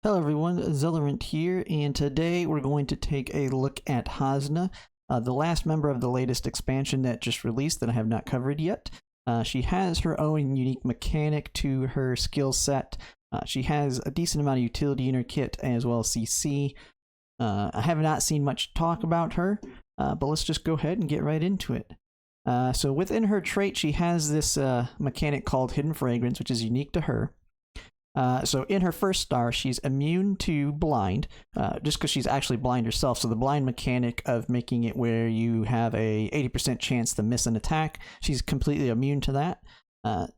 Hello everyone, Zellerant here, and today we're going to take a look at Hasna, the last member of the latest expansion that just released that I have not covered yet. She has her own unique mechanic to her skill set. She has a decent amount of utility in her kit as well as CC. I have not seen much talk about her, but let's just go ahead and get right into it. So within her trait, she has this mechanic called Hidden Fragrance, which is unique to her. So in her first star, she's immune to blind, just because she's actually blind herself. So the blind mechanic of making it where you have a 80% chance to miss an attack, she's completely immune to that,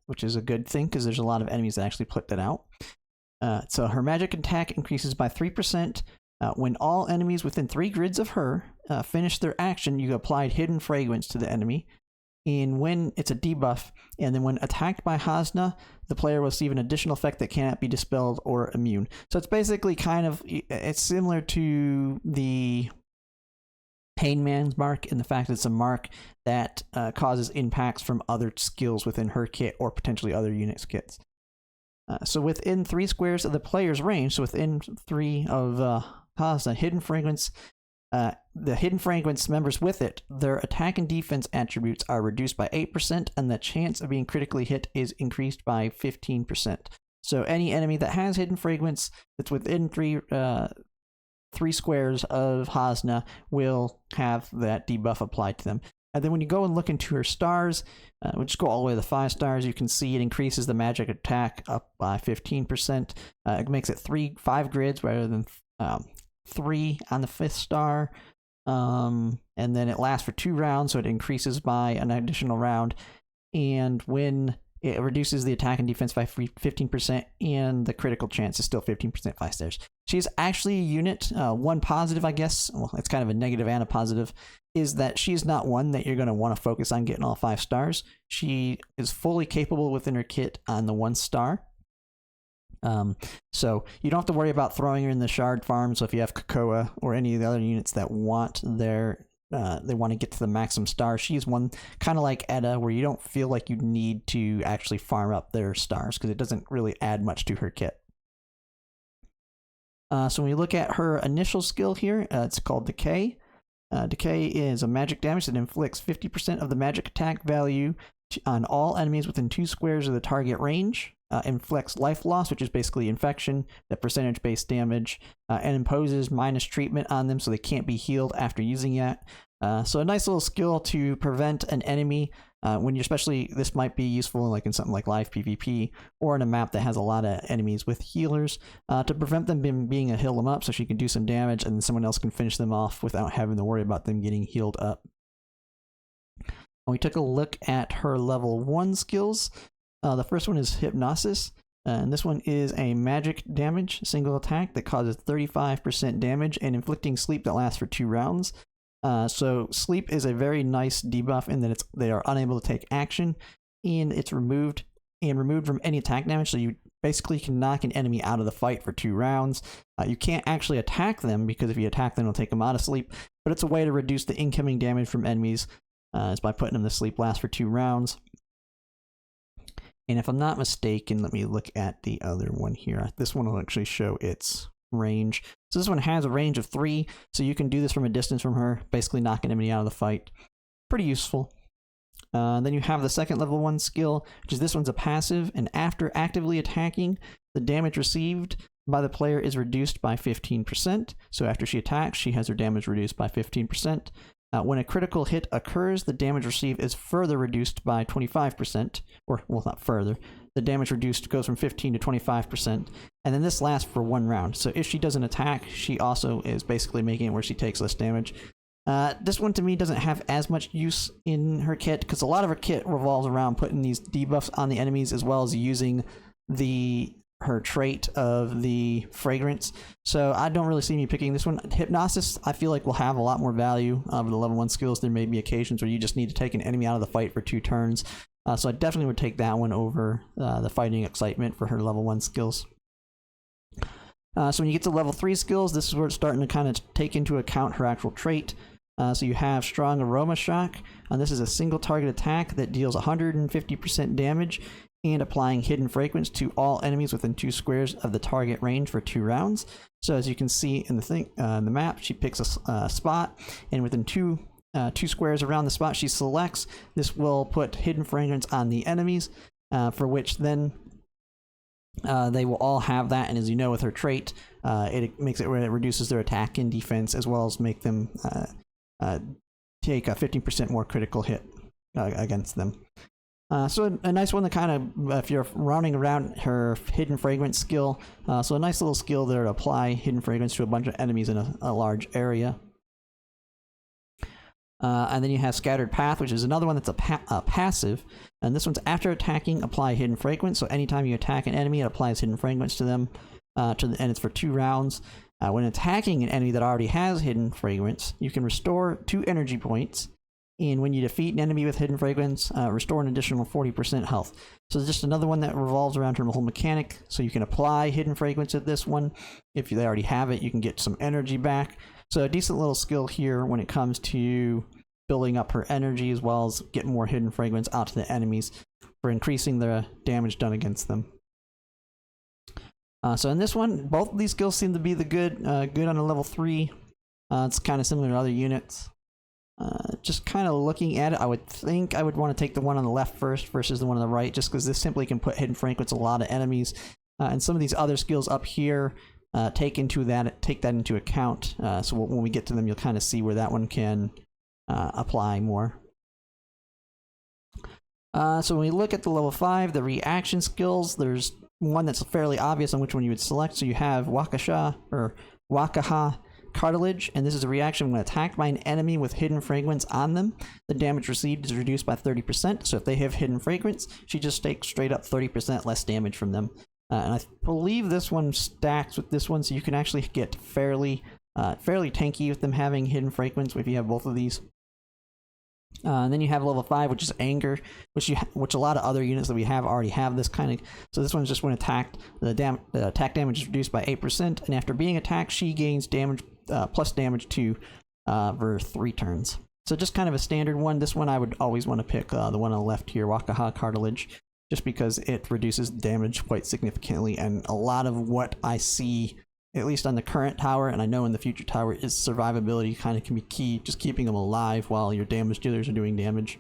which is a good thing because there's a lot of enemies that actually put that out. So her magic attack increases by 3%. When all enemies within 3 grids of her finish their action, you applied Hidden Fragrance to the enemy. And when it's a debuff, and then when attacked by Hasna, the player will receive an additional effect that cannot be dispelled or immune. So it's basically it's similar to the Painman's mark in the fact that it's a mark that causes impacts from other skills within her kit or potentially other units' kits. So within 3 squares of the player's range, so within 3 of Hasna, Hidden Fragrance, the Hidden Fragrance members with it, their attack and defense attributes are reduced by 8%, and the chance of being critically hit is increased by 15%. So any enemy that has Hidden Fragrance that's within 3 squares of Hasna will have that debuff applied to them. And then when you go and look into her stars, we'll just go all the way to the 5 stars, you can see it increases the magic attack up by 15%. It makes it 5 grids rather than 3 on the 5th star, and then it lasts for 2 rounds, so it increases by an additional round. And when it reduces the attack and defense by 15%, and the critical chance is still 15% 5 stars. She's actually a unit. One positive, I guess, well, it's kind of a negative and a positive, is that she's not one that you're going to want to focus on getting all 5 stars. She is fully capable within her kit on the 1 star. So you don't have to worry about throwing her in the shard farm. So if you have Kokoa or any of the other units that want they want to get to the maximum star, she's one kind of like Edda, where you don't feel like you need to actually farm up their stars because it doesn't really add much to her kit. So when we look at her initial skill here, it's called Decay. Decay is a magic damage that inflicts 50% of the magic attack value on all enemies within 2 squares of the target range. Inflicts life loss, which is basically infection, the percentage-based damage, and imposes minus treatment on them so they can't be healed after using it. So a nice little skill to prevent an enemy when you're, especially this might be useful in something like live PvP or in a map that has a lot of enemies with healers, to prevent them being a heal them up so she can do some damage and then someone else can finish them off without having to worry about them getting healed up. When we took a look at her level 1 skills, the first one is Hypnosis, and this one is a magic damage single attack that causes 35% damage and inflicting sleep that lasts for 2 rounds. So sleep is a very nice debuff in that they are unable to take action, and it's removed from any attack damage, so you basically can knock an enemy out of the fight for 2 rounds. You can't actually attack them because if you attack them, it'll take them out of sleep, but it's a way to reduce the incoming damage from enemies is by putting them to sleep, lasts for 2 rounds. And if I'm not mistaken, let me look at the other one here. This one will actually show its range. So this one has a range of 3, so you can do this from a distance from her, basically knock an enemy out of the fight. Pretty useful. Then you have the second level 1 skill, which is this one's a passive, and after actively attacking, the damage received by the player is reduced by 15%. So after she attacks, she has her damage reduced by 15%. When a critical hit occurs, the damage received is further reduced by 25%, or, well, not further. The damage reduced goes from 15 to 25%, and then this lasts for 1 round. So if she doesn't attack, she also is basically making it where she takes less damage. This one, to me, doesn't have as much use in her kit, because a lot of her kit revolves around putting these debuffs on the enemies, as well as using her trait of the fragrance. So I don't really see me picking this one. Hypnosis, I feel like will have a lot more value over the level 1 skills. There may be occasions where you just need to take an enemy out of the fight for 2 turns. So I definitely would take that one over the fighting excitement for her level 1 skills. So when you get to level 3 skills, this is where it's starting to kind of take into account her actual trait. So you have Strong Aroma Shock, and this is a single target attack that deals 150% damage and applying Hidden Fragrance to all enemies within 2 squares of the target range for 2 rounds. So as you can see in the map, she picks a spot, and within 2 squares around the spot she selects, this will put Hidden Fragrance on the enemies, for which then they will all have that. And as you know, with her trait, it makes it where it reduces their attack and defense, as well as make them take a 15% more critical hit against them. So a nice one to kind of, if you're rounding around her Hidden Fragrance skill, so a nice little skill there to apply Hidden Fragrance to a bunch of enemies in a large area. And then you have Scattered Path, which is another one that's a passive, and this one's after attacking, apply Hidden Fragrance. So anytime you attack an enemy, it applies Hidden Fragrance to them, and it's for 2 rounds. When attacking an enemy that already has Hidden Fragrance, you can restore 2 energy points, and when you defeat an enemy with Hidden Fragrance, restore an additional 40% health. So it's just another one that revolves around her whole mechanic. So you can apply Hidden Fragrance at this one. If they already have it, you can get some energy back. So a decent little skill here when it comes to building up her energy, as well as getting more Hidden Fragrance out to the enemies for increasing the damage done against them. So in this one, both of these skills seem to be the good on a level 3. It's kind of similar to other units. Just kind of looking at it, I would think I would want to take the one on the left first versus the one on the right, just because this simply can put Hidden Fragrance a lot of enemies. And some of these other skills up here take that into account. So when we get to them, you'll kind of see where that one can apply more. So when we look at the level 5, the reaction skills, there's one that's fairly obvious on which one you would select. So you have Wakaha Cartilage, and this is a reaction when attacked by an enemy with Hidden Fragrance on them. The damage received is reduced by 30%. So if they have Hidden Fragrance, she just takes straight up 30% less damage from them. And I believe this one stacks with this one, so you can actually get fairly tanky with them having Hidden Fragrance if you have both of these. And then you have level 5, which is Anger, which a lot of other units that we have already have this kind of. So this one's just when attacked, the attack damage is reduced by 8%, and after being attacked, she gains damage plus damage to for 3 turns. So just kind of a standard one. This one I would always want to pick the one on the left here, Wakaha Cartilage, just because it reduces damage quite significantly, and a lot of what I see, at least on the current tower, and I know in the future tower, is survivability kind of can be key, just keeping them alive while your damage dealers are doing damage.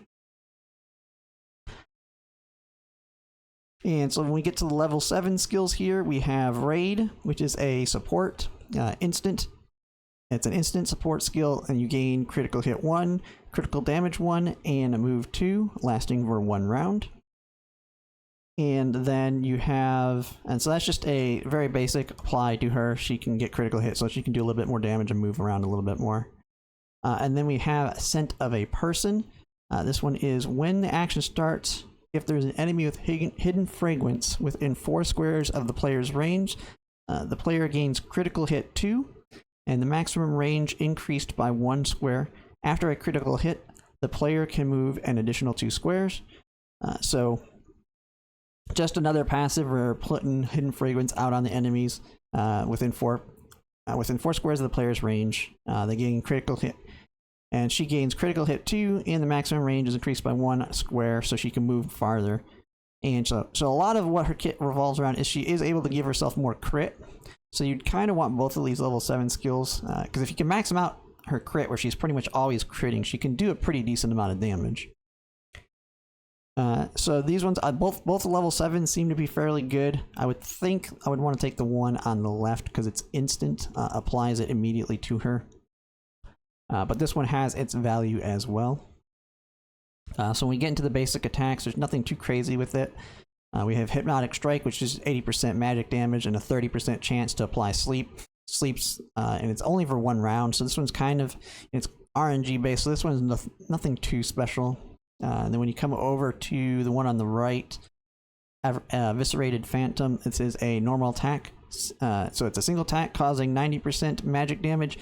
And so when we get to the level 7 skills here, we have Raid, which is a support instant. It's an instant support skill, and you gain critical hit 1, critical damage 1, and a move 2, lasting for 1 round. And then you have, and so that's just a very basic apply to her. She can get critical hit, so she can do a little bit more damage and move around a little bit more. And then we have Scent of a Person. This one is when the action starts, if there's an enemy with Hidden Fragrance within 4 squares of the player's range, the player gains critical hit 2, and the maximum range increased by 1 square. After a critical hit, the player can move an additional 2 squares. So just another passive for putting Hidden Fragrance out on the enemies within 4 squares of the player's range. They gain critical hit, and she gains critical hit 2, and the maximum range is increased by 1 square, so she can move farther. And so a lot of what her kit revolves around is she is able to give herself more crit. So you'd kind of want both of these level 7 skills, because if you can max them out her crit, where she's pretty much always critting, she can do a pretty decent amount of damage. So these ones, both level 7 seem to be fairly good. I would think I would want to take the one on the left because it's instant, applies it immediately to her. But this one has its value as well. So when we get into the basic attacks, there's nothing too crazy with it. We have Hypnotic Strike, which is 80% magic damage and a 30% chance to apply sleeps, and it's only for 1 round. So this one's kind of, it's RNG based, so this one's nothing too special. And then when you come over to the one on the right, Eviscerated Phantom, this is a normal attack. So it's a single attack causing 90% magic damage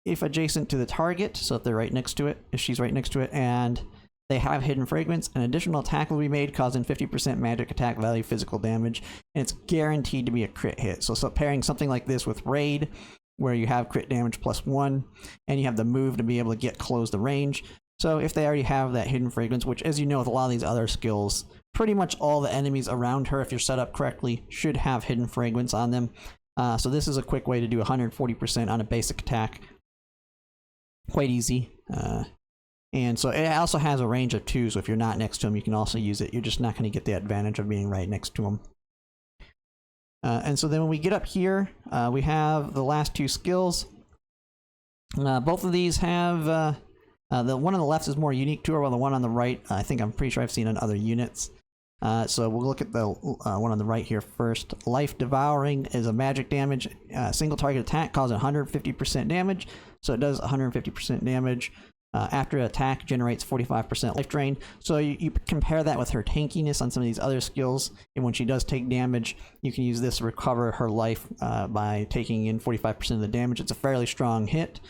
if adjacent to the target. So if they're right next to it, if she's right next to it, and they have Hidden Fragrance, an additional attack will be made causing 50% magic attack value physical damage, and it's guaranteed to be a crit hit. So pairing something like this with Raid, where you have crit damage +1, and you have the move to be able to close the range. So if they already have that Hidden Fragrance, which, as you know, with a lot of these other skills, pretty much all the enemies around her, if you're set up correctly, should have hidden fragrance on them. So this is a quick way to do 140% on a basic attack. Quite easy. And so it also has a range of 2, so if you're not next to them, you can also use it. You're just not going to get the advantage of being right next to them. And so then when we get up here, we have the last 2 skills. Both of these have, the one on the left is more unique to her, while the one on the right, I'm pretty sure I've seen in other units. So we'll look at the one on the right here first. Life Devouring is a magic damage. Single target attack causes 150% damage, so it does 150% damage. After an attack, generates 45% life drain. So you compare that with her tankiness on some of these other skills, and when she does take damage, you can use this to recover her life by taking in 45% of the damage. It's a fairly strong hit.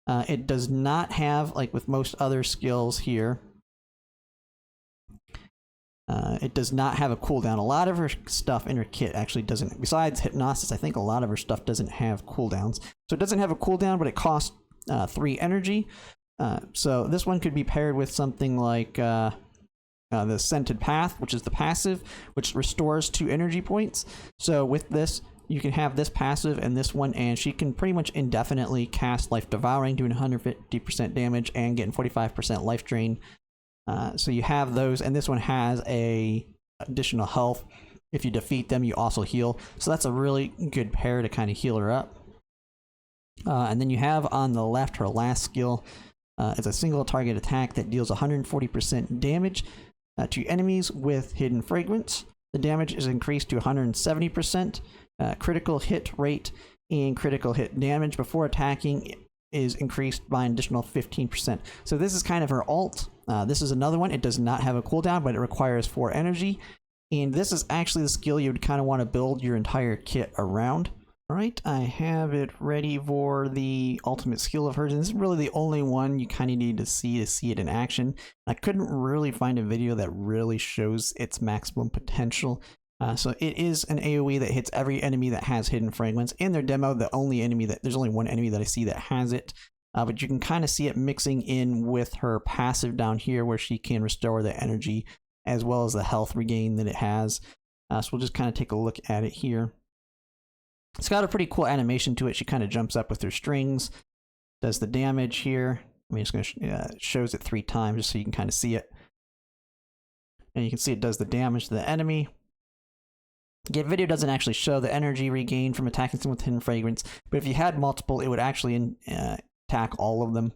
It does not have, like with most other skills here, it does not have a cooldown. A lot of her stuff in her kit actually doesn't. Besides Hypnosis, I think a lot of her stuff doesn't have cooldowns. So it doesn't have a cooldown, but it costs 3 energy. So this one could be paired with something like the Scented Path, which is the passive, which restores 2 energy points. So with this, you can have this passive and this one, and she can pretty much indefinitely cast Life Devouring, doing 150% damage and getting 45% life drain. So you have those, and this one has a additional health. If you defeat them, you also heal. So that's a really good pair to kind of heal her up. And then you have on the left her last skill. It's a single target attack that deals 140% damage to enemies with Hidden Fragrance. The damage is increased to 170%. Critical hit rate and critical hit damage before attacking is increased by an additional 15%. So this is kind of her ult. This is another one. It does not have a cooldown, but it requires 4 energy. And this is actually the skill you would kind of want to build your entire kit around. Alright, I have it ready for the ultimate skill of hers, and this is really the only one you kind of need to see it in action. I couldn't really find a video that really shows its maximum potential. So it is an AoE that hits every enemy that has Hidden Fragrance. In their demo, there's only one enemy that I see that has it. But you can kind of see it mixing in with her passive down here, where she can restore the energy as well as the health regain that it has. So we'll just kind of take a look at it here. It's got a pretty cool animation to it. She kind of jumps up with her strings, does the damage here. I mean, it's going to shows it 3 times just so you can kind of see it. And you can see it does the damage to the enemy. Again, video doesn't actually show the energy regained from attacking someone with Hidden Fragrance, but if you had multiple, it would actually attack all of them,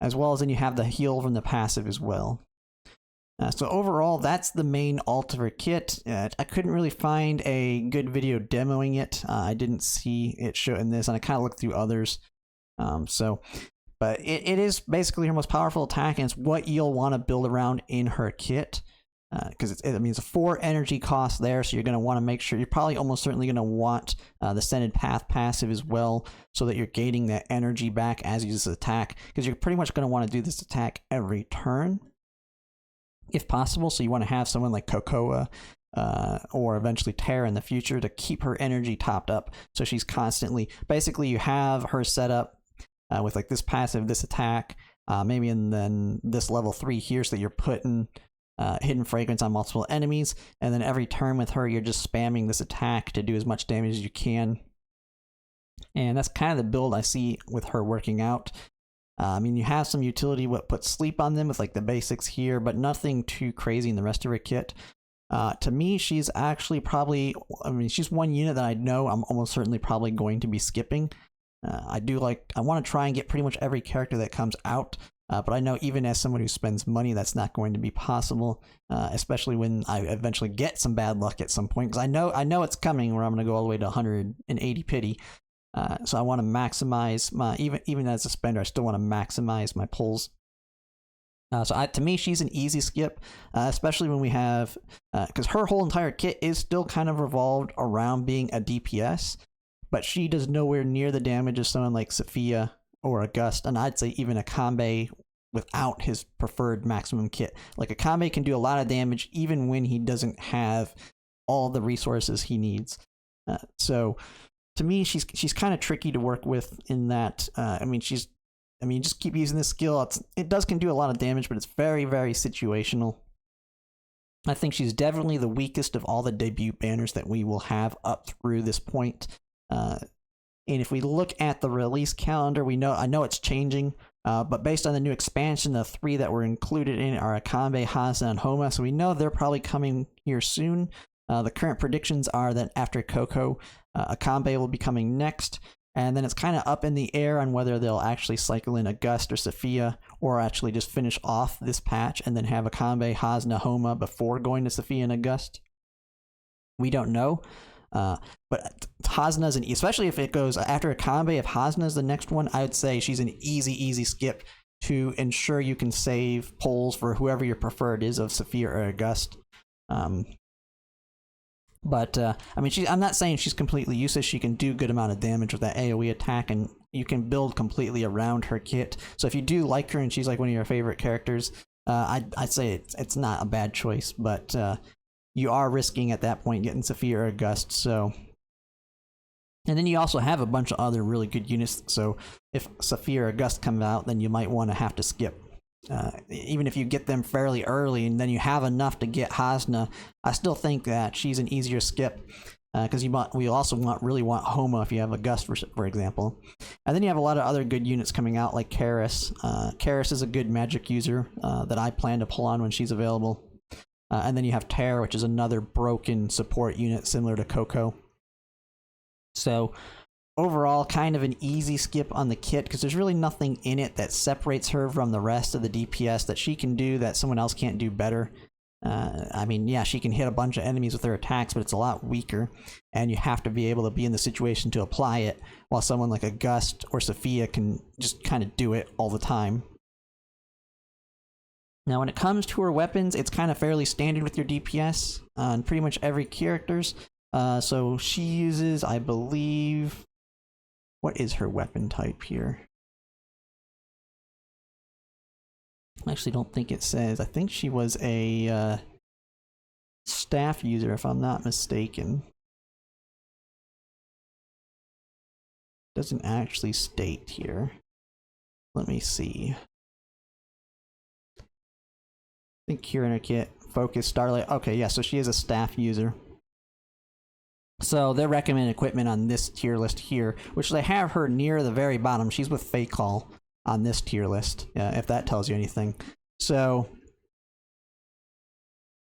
as well as then you have the heal from the passive as well. So overall, that's the main ult of her kit. I couldn't really find a good video demoing it. I didn't see it show in this, and I kind of looked through others. But it is basically her most powerful attack, and it's what you'll want to build around in her kit. Because it's a 4 energy cost there, so you're going to want to make sure, you're probably almost certainly going to want the Scented Path passive as well, so that you're gaining that energy back as you use this attack, because you're pretty much going to want to do this attack every turn, if possible. So you want to have someone like Cocoa or eventually Terra in the future to keep her energy topped up, so she's constantly, basically you have her set up with like this passive, this attack, maybe, and then this level 3 here, so that you're putting Hidden Fragrance on multiple enemies, and then every turn with her you're just spamming this attack to do as much damage as you can. And that's kind of the build I see with her working out. I mean, you have some utility what puts sleep on them with like the basics here, but nothing too crazy in the rest of her kit. To me, she's actually probably, she's one unit that I know I'm almost certainly probably going to be skipping. I want to try and get pretty much every character that comes out. But I know even as someone who spends money, that's not going to be possible, especially when I eventually get some bad luck at some point. Because I know it's coming where I'm going to go all the way to 180 pity. So I want to maximize my, even as a spender, I still want to maximize my pulls. To me, she's an easy skip, especially when we have, because her whole entire kit is still kind of revolved around being a DPS, but she does nowhere near the damage of someone like Sophia or a Gust, and I'd say even a Kanbei without his preferred maximum kit. Like a Kanbei can do a lot of damage even when he doesn't have all the resources he needs. So to me, she's kind of tricky to work with in that, just keep using this skill. It can do a lot of damage, but it's very, very situational. I think she's definitely the weakest of all the debut banners that we will have up through this point. And if we look at the release calendar, I know it's changing, but based on the new expansion, the 3 that were included in it are Akambe, Hasna, and Homa, so we know they're probably coming here soon. The current predictions are that after Coco, Akambe will be coming next, and then it's kind of up in the air on whether they'll actually cycle in August or Sophia, or actually just finish off this patch and then have Akambe, Hasna, Homa before going to Sophia and August. We don't know. But Hasna's especially if it goes after Akambe, if Hasna's the next one, I would say she's an easy skip to ensure you can save polls for whoever your preferred is of Sophia or August. But I mean, I'm not saying she's completely useless. She can do good amount of damage with that AoE attack, and you can build completely around her kit. So if you do like her and she's like one of your favorite characters, I'd say it's not a bad choice, but you are risking at that point getting Sophia or August. So, and then you also have a bunch of other really good units. So if Sophia or August come out, then you might want to have to skip. Even if you get them fairly early and then you have enough to get Hasna, I still think that she's an easier skip because we also really want Homa if you have August, for example. And then you have a lot of other good units coming out like Karis. Karis is a good magic user that I plan to pull on when she's available. And then you have Terror, which is another broken support unit similar to Coco. So overall, kind of an easy skip on the kit because there's really nothing in it that separates her from the rest of the DPS that she can do that someone else can't do better. I mean, yeah, she can hit a bunch of enemies with her attacks, but it's a lot weaker, and you have to be able to be in the situation to apply it, while someone like August or Sophia can just kind of do it all the time. Now, when it comes to her weapons, it's kind of fairly standard with your DPS on pretty much every characters. So she uses, I believe, what is her weapon type here? I actually don't think it says. I think she was a staff user, if I'm not mistaken. Doesn't actually state here. Let me see. I think here in her kit, Focus, Starlight. Okay, yeah, so she is a staff user. So their recommended equipment on this tier list here, which they have her near the very bottom. She's with Fakal on this tier list, if that tells you anything. So,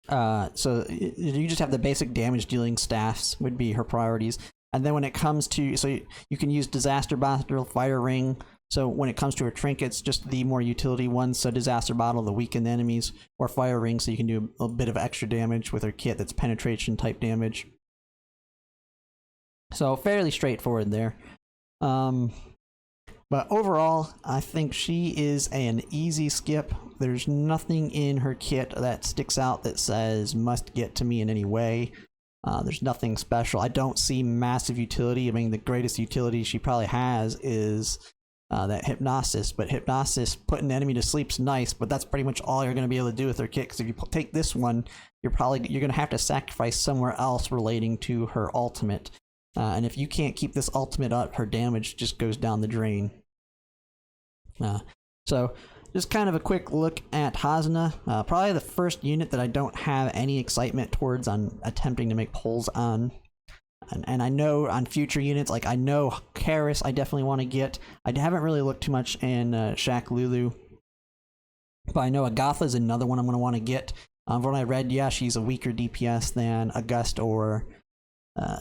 you just have the basic damage dealing staffs would be her priorities. And then when it comes to, so you can use Disaster Bottle, Fire Ring. So when it comes to her trinkets, just the more utility ones. So Disaster Bottle to weaken enemies, or Fire Ring so you can do a bit of extra damage with her kit that's penetration type damage. So fairly straightforward there. But overall, I think she is an easy skip. There's nothing in her kit that sticks out that says must get to me in any way. There's nothing special. I don't see massive utility. I mean, the greatest utility she probably has is that Hypnosis, but Hypnosis putting the enemy to sleep's nice, but that's pretty much all you're going to be able to do with her kit, because if you take this one, you're going to have to sacrifice somewhere else relating to her ultimate. And if you can't keep this ultimate up, her damage just goes down the drain. So just kind of a quick look at Hasna. Probably the first unit that I don't have any excitement towards on attempting to make polls on. And I know on future units, like I know Karis I definitely want to get. I haven't really looked too much in Shaq Lulu. But I know Agatha is another one I'm going to want to get. From what I read, yeah, she's a weaker DPS than August or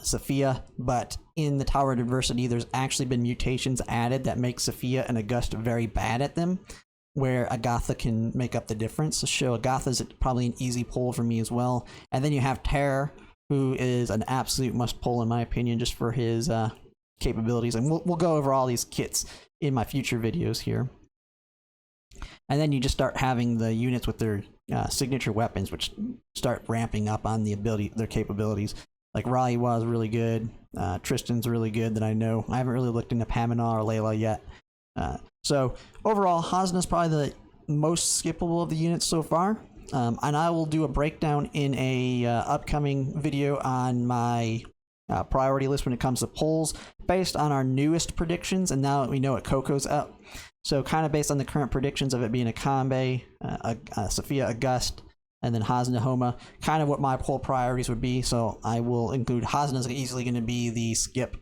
Sophia, but in the Tower of Adversity, there's actually been mutations added that make Sophia and August very bad at them, where Agatha can make up the difference. So Agatha's probably an easy pull for me as well. And then you have Terror, who is an absolute must pull in my opinion, just for his capabilities. And we'll go over all these kits in my future videos here. And then you just start having the units with their signature weapons, which start ramping up on their capabilities. Like Raliwa is really good. Tristan's really good that I know. I haven't really looked into Pamina or Layla yet. So overall, Hasna's probably the most skippable of the units so far. And I will do a breakdown in a upcoming video on my priority list when it comes to polls based on our newest predictions. And now that we know what Coco's up, so kind of based on the current predictions of it being Akambe, Sophia, August, and then Hasna Homa, kind of what my pull priorities would be. So I will include Hasna's easily going to be the skip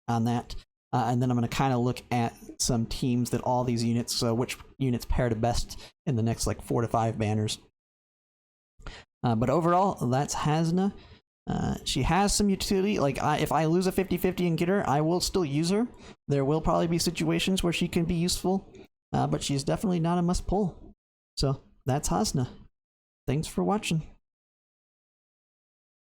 on that. And then I'm going to kind of look at some teams that all these units, so which units pair to best in the next like 4 to 5 banners. But overall, that's Hasna. She has some utility. Like, if I lose a 50-50 and get her, I will still use her. There will probably be situations where she can be useful, but she's definitely not a must pull. So that's Hasna. Thanks for watching.